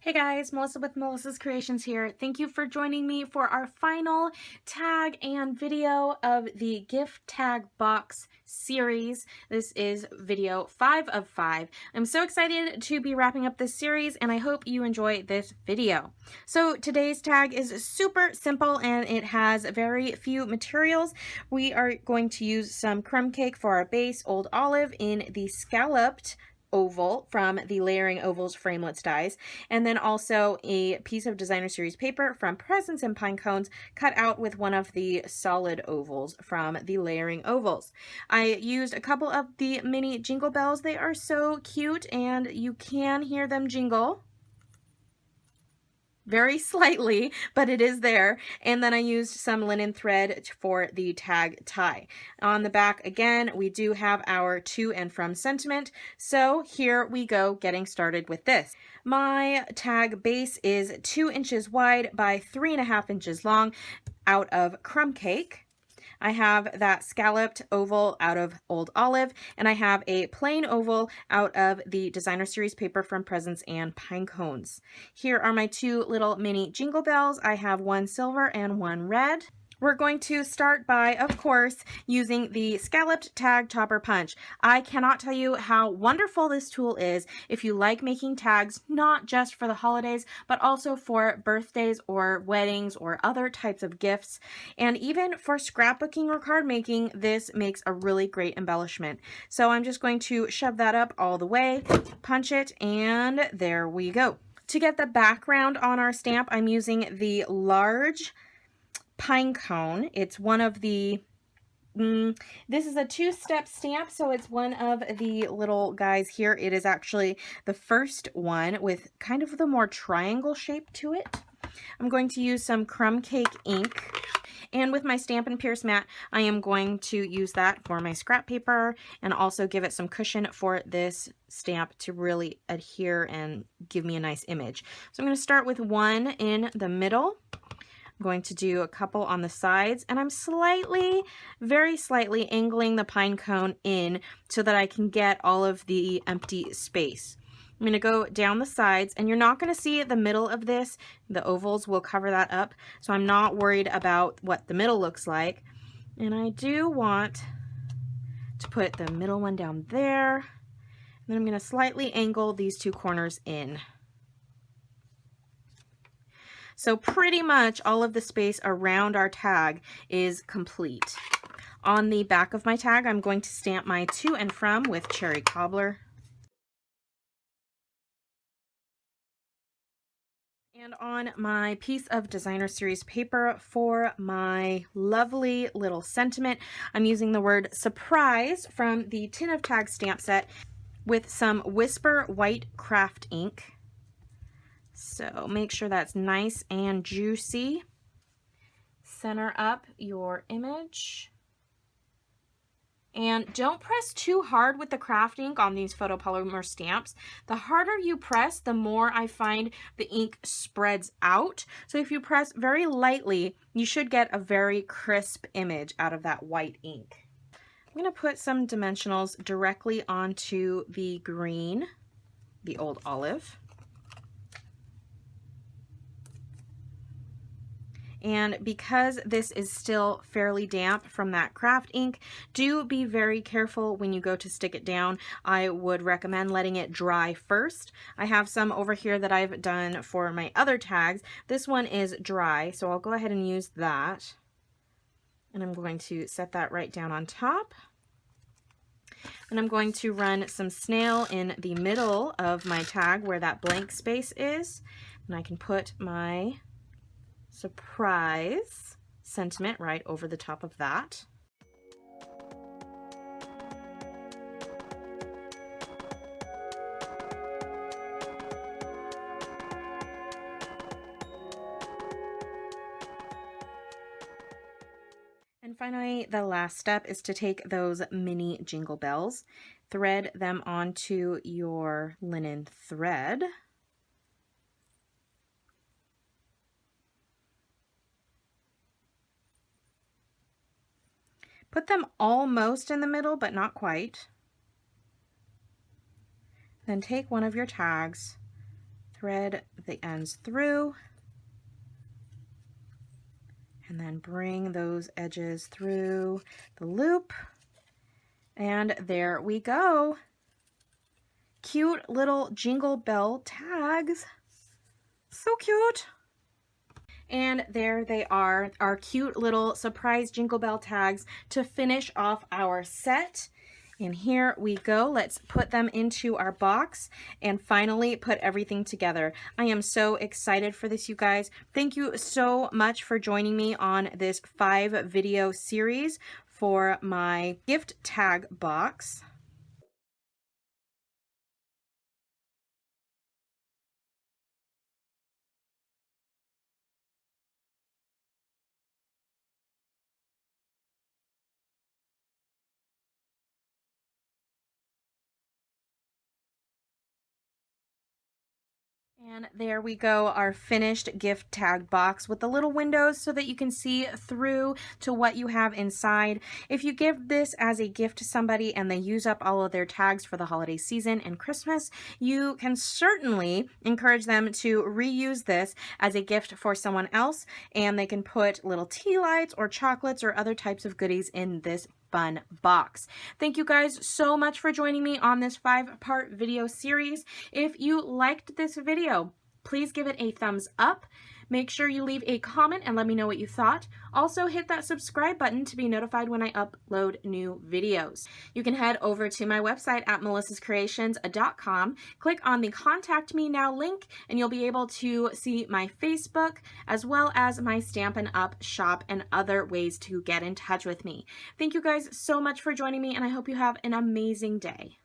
Hey guys, Melissa with Melissa's Creations here. Thank you for joining me for our final tag and video of the gift tag box series. This is video 5 of 5. I'm so excited to be wrapping up this series and I hope you enjoy this video. So today's tag is super simple and it has very few materials. We are going to use some crumb cake for our base, old olive in the Scalloped Oval from the Layering Ovals Framelits dies, and then also a piece of designer series paper from Presents and Pinecones cut out with one of the solid ovals from the Layering Ovals. I used a couple of the mini jingle bells. They are so cute and you can hear them jingle. Very slightly, but it is there. And then I used some linen thread for the tag tie. On the back, again, we do have our to and from sentiment. So here we go, getting started with this. My tag base is 2 inches wide by 3.5 inches long out of Crumb Cake. I have that scalloped oval out of Old Olive, and I have a plain oval out of the designer series paper from Presents and Pinecones. Here are my 2 little mini jingle bells. I have one silver and one red. We're going to start by, of course, using the Scalloped Tag Topper Punch. I cannot tell you how wonderful this tool is if you like making tags, not just for the holidays, but also for birthdays or weddings or other types of gifts. And even for scrapbooking or card making, this makes a really great embellishment. So I'm just going to shove that up all the way, punch it, and there we go. To get the background on our stamp, I'm using the large Pinecone. It's one of the, this is a 2-step stamp, so it's one of the little guys here. It is actually the first one with kind of the more triangle shape to it. I'm going to use some Crumb Cake ink, and with my Stampin' Pierce mat, I am going to use that for my scrap paper and also give it some cushion for this stamp to really adhere and give me a nice image. So I'm going to start with one in the middle. I'm going to do a couple on the sides, and I'm very slightly angling the pine cone in so that I can get all of the empty space. I'm going to go down the sides, and you're not going to see the middle of this. The ovals will cover that up, so I'm not worried about what the middle looks like. And I do want to put the middle one down there, and then I'm going to slightly angle these 2 corners in. So pretty much all of the space around our tag is complete. On the back of my tag, I'm going to stamp my to and from with cherry cobbler. And on my piece of designer series paper for my lovely little sentiment, I'm using the word surprise from the Tin of Tags stamp set with some Whisper white craft ink. So make sure that's nice and juicy. Center up your image. And don't press too hard with the craft ink on these photopolymer stamps. The harder you press, the more I find the ink spreads out. So if you press very lightly, you should get a very crisp image out of that white ink. I'm going to put some dimensionals directly onto the green, the Old Olive. And because this is still fairly damp from that craft ink, do be very careful when you go to stick it down. I would recommend letting it dry first. I have some over here that I've done for my other tags. This one is dry, so I'll go ahead and use that. And I'm going to set that right down on top. And I'm going to run some snail in the middle of my tag where that blank space is. And I can put my surprise sentiment right over the top of that. And finally, the last step is to take those mini jingle bells, thread them onto your linen thread. Put them almost in the middle, but not quite. Then take one of your tags, thread the ends through, and then bring those edges through the loop. And there we go. Cute little jingle bell tags. So cute. And there they are, our cute little surprise jingle bell tags to finish off our set. And here we go. Let's put them into our box and finally put everything together. I am so excited for this, you guys. Thank you so much for joining me on this 5-video series for my gift tag box. And there we go, our finished gift tag box with the little windows so that you can see through to what you have inside. If you give this as a gift to somebody and they use up all of their tags for the holiday season and Christmas, you can certainly encourage them to reuse this as a gift for someone else, and they can put little tea lights or chocolates or other types of goodies in this fun box. Thank you guys so much for joining me on this 5-part video series. If you liked this video, please give it a thumbs up. Make sure you leave a comment and let me know what you thought. Also, hit that subscribe button to be notified when I upload new videos. You can head over to my website at melissascreations.com, click on the Contact Me Now link, and you'll be able to see my Facebook as well as my Stampin' Up shop and other ways to get in touch with me. Thank you guys so much for joining me, and I hope you have an amazing day.